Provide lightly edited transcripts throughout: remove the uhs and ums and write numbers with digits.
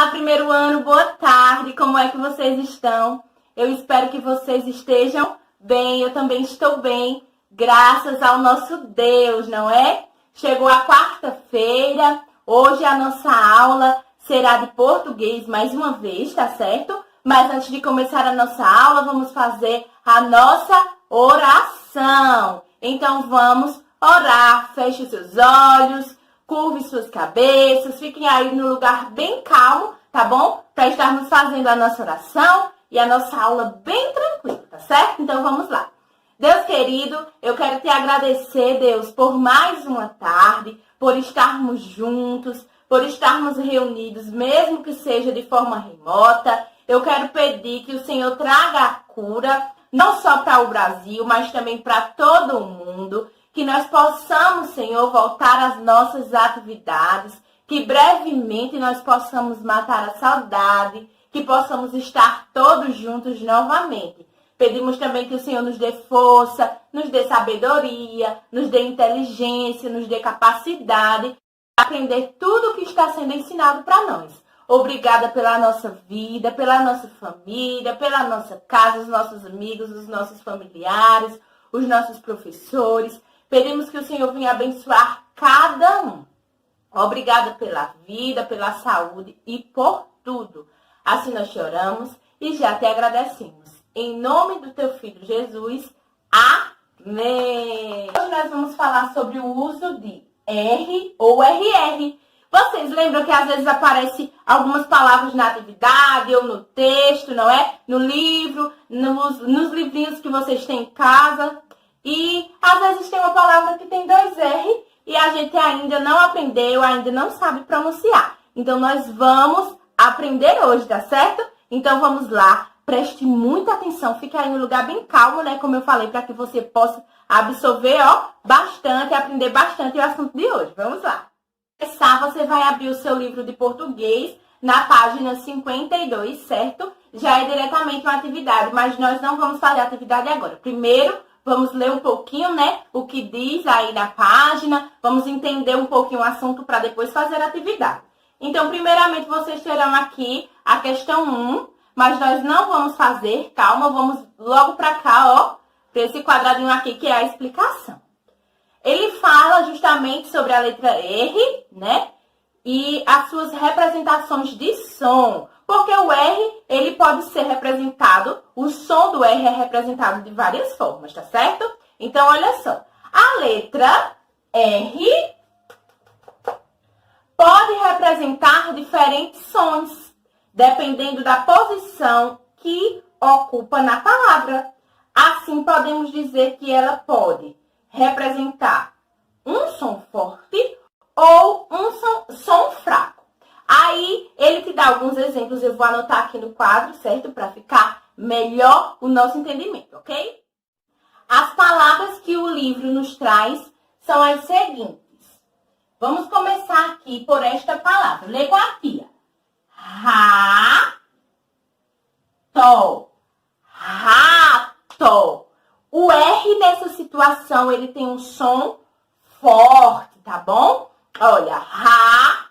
Olá, primeiro ano, boa tarde, como é que vocês estão? Eu espero que vocês estejam bem, eu também estou bem, graças ao nosso Deus, não é? Chegou a quarta-feira, hoje a nossa aula será de português mais uma vez, tá certo? Mas antes de começar a nossa aula, vamos fazer a nossa oração. Então vamos orar, feche os seus olhos, curve suas cabeças, fiquem aí no lugar bem calmo, tá bom? Para estarmos fazendo a nossa oração e a nossa aula bem tranquila, tá certo? Então vamos lá. Deus querido, eu quero te agradecer, Deus, por mais uma tarde, por estarmos juntos, por estarmos reunidos, mesmo que seja de forma remota. Eu quero pedir que o Senhor traga a cura, não só para o Brasil, mas também para todo o mundo. Que nós possamos, Senhor, voltar às nossas atividades, que brevemente nós possamos matar a saudade, que possamos estar todos juntos novamente. Pedimos também que o Senhor nos dê força, nos dê sabedoria, nos dê inteligência, nos dê capacidade para aprender tudo o que está sendo ensinado para nós. Obrigada pela nossa vida, pela nossa família, pela nossa casa, os nossos amigos, os nossos familiares, os nossos professores. Pedimos que o Senhor venha abençoar cada um. Obrigada pela vida, pela saúde e por tudo. Assim nós choramos e já te agradecemos. Em nome do teu Filho Jesus, amém. Hoje nós vamos falar sobre o uso de R ou RR. Vocês lembram que às vezes aparecem algumas palavras na atividade ou no texto, não é? No livro, nos livrinhos que vocês têm em casa. E às vezes tem uma palavra que tem dois R e a gente ainda não aprendeu, ainda não sabe pronunciar. Então nós vamos aprender hoje, tá certo? Então vamos lá, preste muita atenção, fique aí no lugar bem calmo, né? Como eu falei, para que você possa absorver, bastante, aprender bastante o assunto de hoje. Vamos lá. Para começar, você vai abrir o seu livro de português na página 52, certo? Já é diretamente uma atividade, mas nós não vamos fazer a atividade agora. Primeiro, vamos ler um pouquinho, né, o que diz aí na página. Vamos entender um pouquinho o assunto para depois fazer a atividade. Então, primeiramente, vocês terão aqui a questão 1, mas nós não vamos fazer, calma, vamos logo para cá, para esse quadradinho aqui, que é a explicação. Ele fala justamente sobre a letra R, né, e as suas representações de som. Porque o R, ele pode ser representado, o som do R é representado de várias formas, tá certo? Então, olha só. A letra R pode representar diferentes sons, dependendo da posição que ocupa na palavra. Assim, podemos dizer que ela pode representar um som forte ou um som fraco. Aí, ele te dá alguns exemplos, eu vou anotar aqui no quadro, certo? Para ficar melhor o nosso entendimento, ok? As palavras que o livro nos traz são as seguintes. Vamos começar aqui por esta palavra. Lê com a tia. Rato. Rato. O R nessa situação, ele tem um som forte, tá bom? Olha, rato.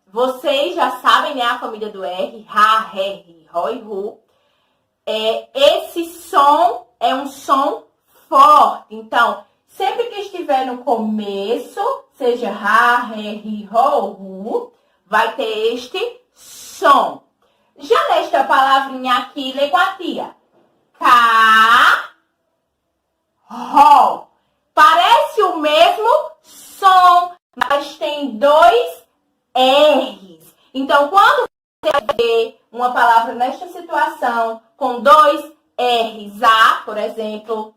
Vocês já sabem, né, a família do R, Rá, Ré, Ri, Ró e Ru. Esse som é um som forte. Então, sempre que estiver no começo, seja Rá, Ré, Ri, Ró ou Ru, vai ter este som. Já nesta palavrinha aqui, lê com a tia. Ca-ró. Parece o mesmo som, mas tem dois R's. Então, quando você vê uma palavra nesta situação com dois R's, A, por exemplo,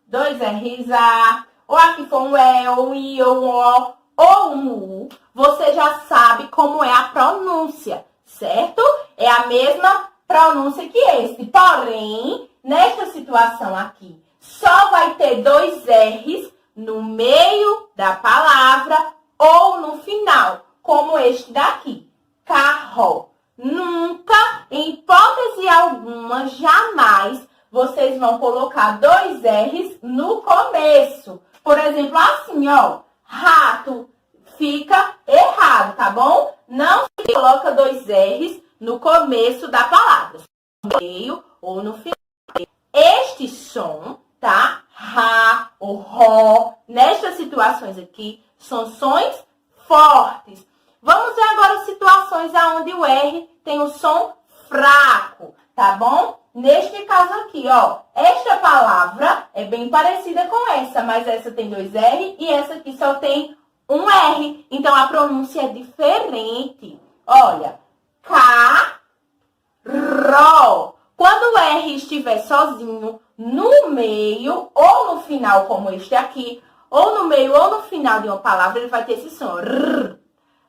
dois R's, A, ou aqui for um E, ou um I, ou um O, ou um U, você já sabe como é a pronúncia, certo? É a mesma pronúncia que esse. Porém, nesta situação aqui, só vai ter dois R's no meio da palavra ou no final, como este daqui, carro. Nunca, em hipótese alguma, jamais, vocês vão colocar dois R's no começo. Por exemplo, assim, rato, fica errado, tá bom? Não se coloca dois R's no começo da palavra, no meio ou no final. Este som, tá? Rá ou ró, nestas situações aqui, são sons fortes. Vamos ver agora situações onde o R tem o som fraco, tá bom? Neste caso aqui, ó, esta palavra é bem parecida com essa, mas essa tem dois R e essa aqui só tem um R. Então, a pronúncia é diferente. Olha, carro. Quando o R estiver sozinho no meio ou no final, como este aqui, ou no meio ou no final de uma palavra, ele vai ter esse som. R,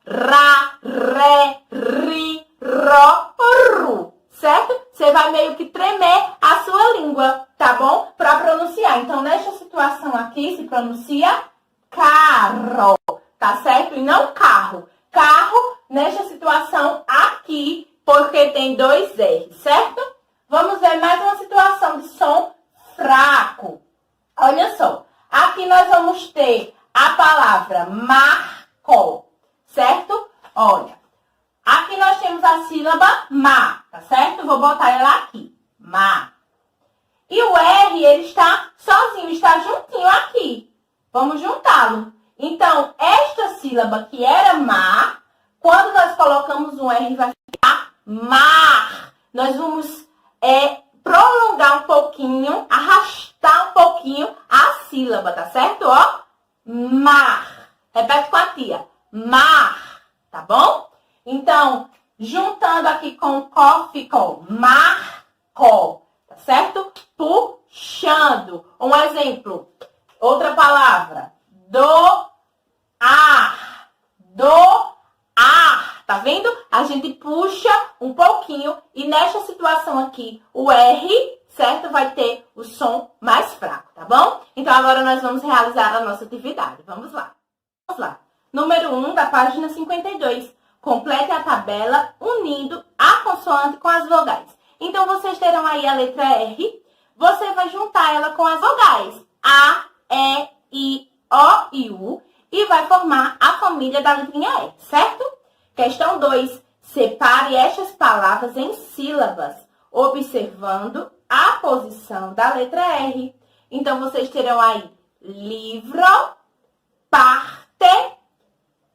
ra, ré, ri, ró, ru. Certo? Você vai meio que tremer a sua língua, tá bom? Para pronunciar. Então, nesta situação aqui, se pronuncia carro, tá certo? E não carro. Carro, nesta situação aqui, porque tem dois R, certo? Vamos ver mais uma situação de som fraco. Olha só. Aqui nós vamos ter a palavra marco, certo? Olha. Aqui nós temos a sílaba ma, tá certo? Vou botar ela aqui. Ma. E o R, ele está sozinho, está juntinho aqui. Vamos juntá-lo. Então, esta sílaba que era ma, quando nós colocamos um R, vai ficar mar. Nós vamos prolongar um pouquinho, arrastar um pouquinho a sílaba, tá certo? Ó, mar. Repete com a tia. Mar, tá bom? Então, juntando aqui com o có, ficou marco, tá certo? Puxando. Um exemplo. Outra palavra. Doar. Doar. Tá vendo? A gente puxa um pouquinho e nesta situação aqui, o R, certo? Vai ter o som mais fraco, tá bom? Então, agora nós vamos realizar a nossa atividade. Vamos lá. Vamos lá. Número 1 da página 52. Complete a tabela unindo a consoante com as vogais. Então, vocês terão aí a letra R. Você vai juntar ela com as vogais A, E, I, O e U. E vai formar a família da letrinha R, certo? Questão 2. Separe estas palavras em sílabas, observando a posição da letra R. Então, vocês terão aí livro, parte,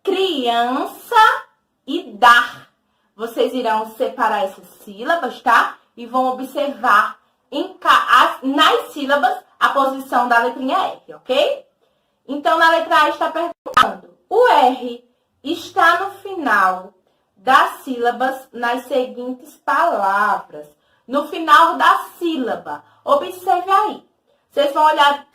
criança e dar. Vocês irão separar essas sílabas, tá? E vão observar nas sílabas a posição da letrinha R, ok? Então, na letra A está perguntando: o R está no final das sílabas nas seguintes palavras. No final da sílaba. Observe aí. Vocês vão olhar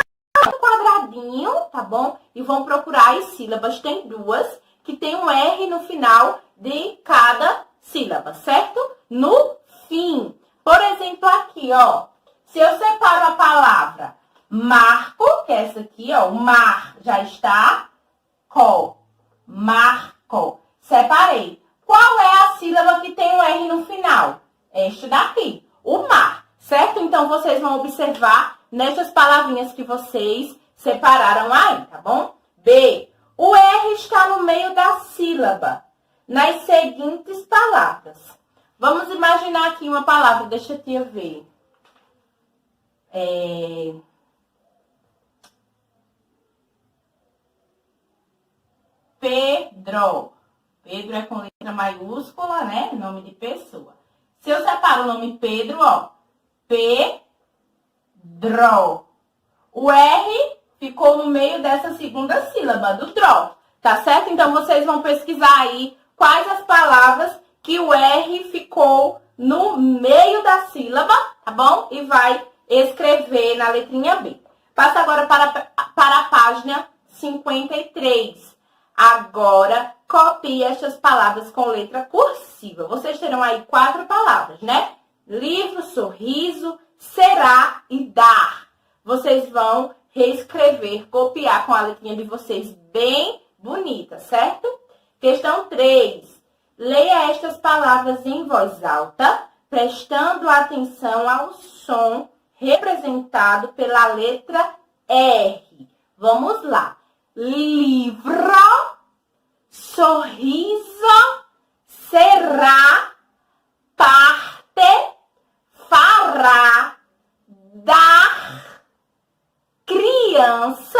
no quadradinho, tá bom? E vão procurar as sílabas. Tem duas que tem um R no final de cada sílaba, certo? No fim. Por exemplo, aqui, ó. Se eu separo a palavra marco, que é essa aqui, ó. O mar já está. Marco. Separei. Qual é a sílaba que tem um R no final? Este daqui. O mar. Certo? Então, vocês vão observar nessas palavrinhas que vocês separaram aí, tá bom? B. O R está no meio da sílaba, nas seguintes palavras. Vamos imaginar aqui uma palavra, deixa a tia ver. Pedro. Pedro é com letra maiúscula, né? Nome de pessoa. Se eu separo o nome Pedro, ó. Pedro. O R ficou no meio dessa segunda sílaba, do dro. Tá certo? Então, vocês vão pesquisar aí quais as palavras que o R ficou no meio da sílaba, tá bom? E vai escrever na letrinha B. Passa agora para a página 53. Agora, copie estas palavras com letra cursiva. Vocês terão aí 4 palavras, né? Livro, sorriso, será e dar. Vocês vão reescrever, copiar com a letrinha de vocês bem bonita, certo? Questão 3. Leia estas palavras em voz alta, prestando atenção ao som representado pela letra R. Vamos lá. Livro, sorriso, será. confiança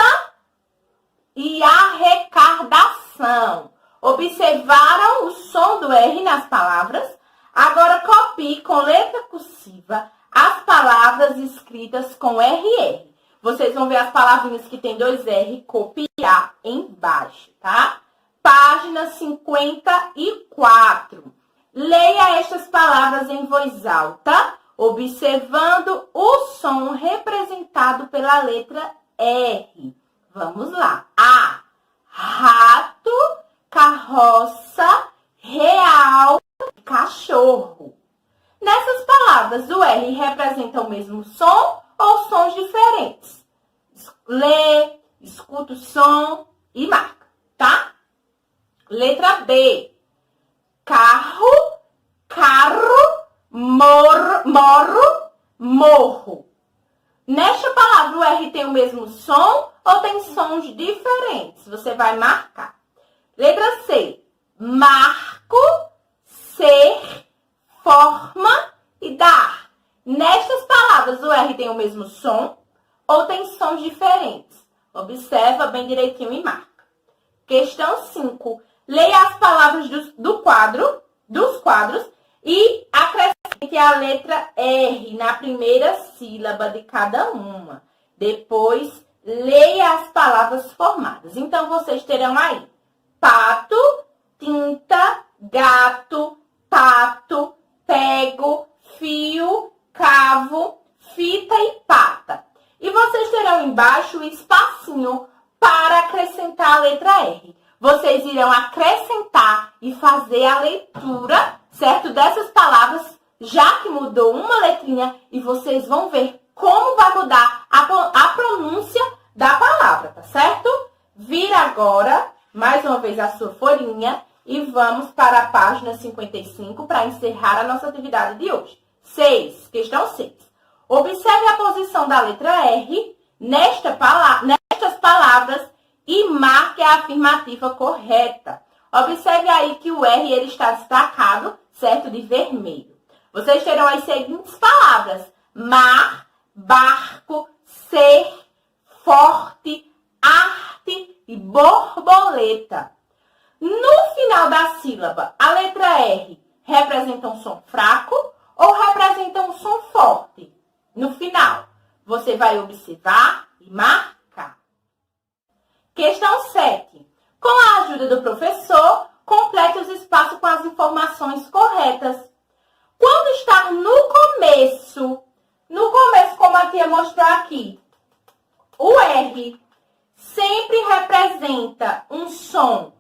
e arrecadação. Observaram o som do R nas palavras? Agora copie com letra cursiva as palavras escritas com RR. Vocês vão ver as palavrinhas que tem 2 R, copiar embaixo, tá? Página 54. Leia estas palavras em voz alta, observando o som representado pela letra R. Vamos lá. A. Rato, carroça, real, cachorro. Nessas palavras, o R representa o mesmo som ou sons diferentes? Lê, escuta o som e marca, tá? Letra B. Carro, morro. Nesta palavra, o R tem o mesmo som ou tem sons diferentes? Você vai marcar. Letra C. Marco, ser, forma e dar. Nestas palavras, o R tem o mesmo som ou tem sons diferentes? Observa bem direitinho e marca. Questão 5. Leia as palavras dos quadros e acrescente a letra R na primeira sílaba de cada uma. Depois, leia as palavras formadas. Então, vocês terão aí pato, tinta, gato, pato, pego, fio, cavo, fita e pata. E vocês terão embaixo o espacinho para acrescentar a letra R. Vocês irão acrescentar e fazer a leitura, certo? Dessas palavras, já que mudou uma letrinha, e vocês vão ver como vai mudar a pronúncia da palavra, tá certo? Vira agora, mais uma vez, a sua folhinha e vamos para a página 55 para encerrar a nossa atividade de hoje. 6, questão 6. Observe a posição da letra R nestas palavras e marque a afirmativa correta. Observe aí que o R ele está destacado, certo? De vermelho. Vocês terão as seguintes palavras: mar, barco, ser, forte, arte e borboleta. No final da sílaba, a letra R representa um som fraco ou representa um som forte? No final, você vai observar e marcar. Questão 7. Com a ajuda do professor, complete os espaços com as informações corretas. Quando está no começo, como a tia mostrou aqui, o R sempre representa um som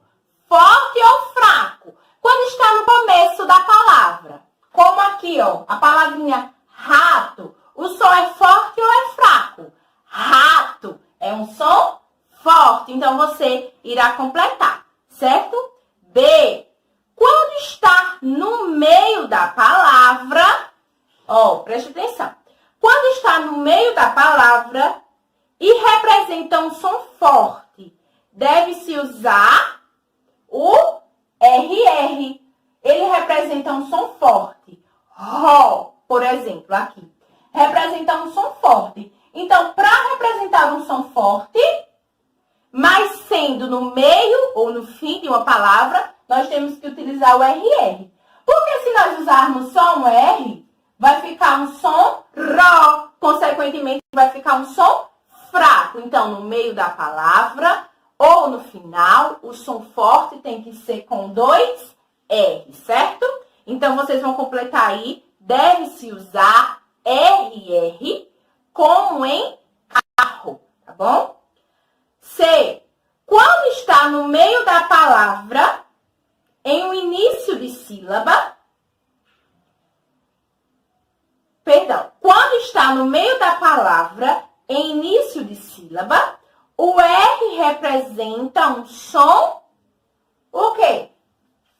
forte ou fraco. Quando está no começo da palavra, como aqui, ó, a palavrinha rato, o som é forte ou é fraco? Rato é um som forte, então você irá completar, certo? B. Quando está no meio da palavra, ó, preste atenção. Quando está no meio da palavra e representa um som forte, deve-se usar o RR. Ele representa um som forte. Ró, por exemplo, aqui. Representa um som forte. Então, para representar um som forte, mas sendo no meio ou no fim de uma palavra, nós temos que utilizar o RR. Porque se nós usarmos só um R, vai ficar um som Ró. Consequentemente, vai ficar um som fraco. Então, no meio da palavra ou no final, o som forte tem que ser com 2 R, certo? Então, vocês vão completar aí. Deve-se usar RR como em carro, tá bom? C. Quando está no meio da palavra, em um início de sílaba, quando está no meio da palavra, em início de sílaba, o R representa um som, o quê?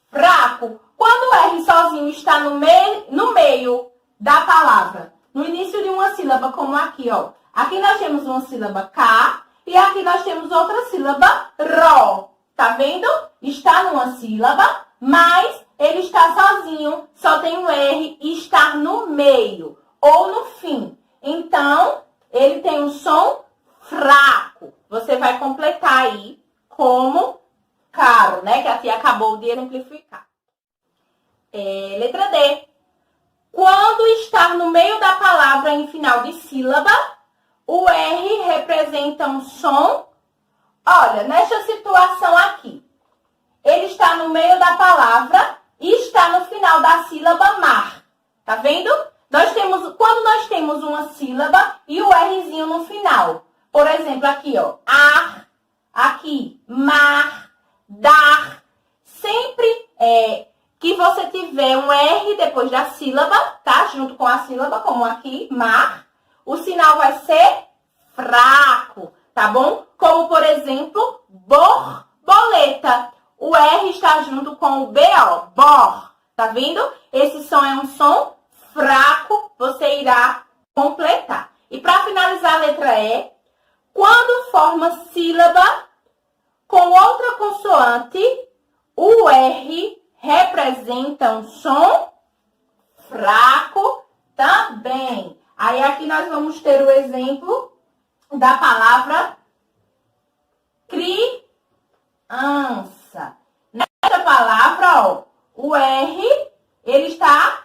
Fraco. Quando o R sozinho está no meio da palavra, no início de uma sílaba, como aqui, ó. Aqui nós temos uma sílaba K e aqui nós temos outra sílaba Ró. Tá vendo? Está numa sílaba, mas ele está sozinho, só tem um R e está no meio ou no fim. Então, ele tem um som fraco. Você vai completar aí como caro, né? Que a tia acabou de exemplificar. Letra D. Quando estar no meio da palavra em final de sílaba, o R representa um som. Olha, nesta situação aqui, ele está no meio da palavra e está no final da sílaba mar. Tá vendo? Quando nós temos uma sílaba e o Rzinho no final. Por exemplo, aqui, ó, ar, aqui, mar, dar. Sempre que você tiver um R depois da sílaba, tá? Junto com a sílaba, como aqui, mar, o sinal vai ser fraco, tá bom? Como, por exemplo, borboleta. O R está junto com o B-O, bor. Tá vendo? Esse som é um som fraco, você irá completar. E para finalizar a letra E, quando forma sílaba com outra consoante, o R representa um som fraco também. Aí aqui nós vamos ter o exemplo da palavra criança. Nessa palavra, ó, o R, ele está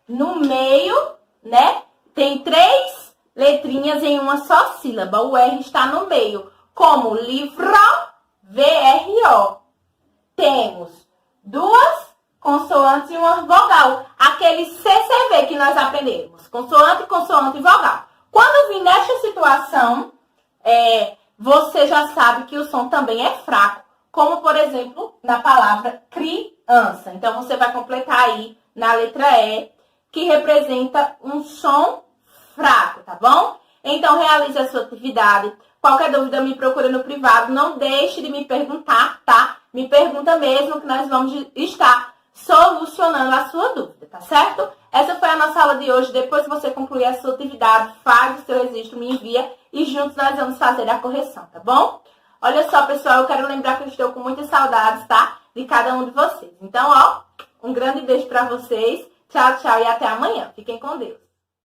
no meio, né? Tem 3 letrinhas em uma só sílaba. O R está no meio, como livro, V-R-O. Temos 2 consoantes e uma vogal. Aquele CCV que nós aprendemos. Consoante, consoante e vogal. Quando vir nesta situação, você já sabe que o som também é fraco. Como, por exemplo, na palavra criança. Então, você vai completar aí na letra E, que representa um som fraco, tá bom? Então, realize a sua atividade. Qualquer dúvida, me procura no privado. Não deixe de me perguntar, tá? Me pergunta mesmo que nós vamos estar solucionando a sua dúvida, tá certo? Essa foi a nossa aula de hoje. Depois que você concluir a sua atividade, faz o seu registro, me envia e juntos nós vamos fazer a correção, tá bom? Olha só, pessoal, eu quero lembrar que eu estou com muitas saudades, tá? De cada um de vocês. Então, ó, um grande beijo pra vocês. Tchau, tchau e até amanhã. Fiquem com Deus.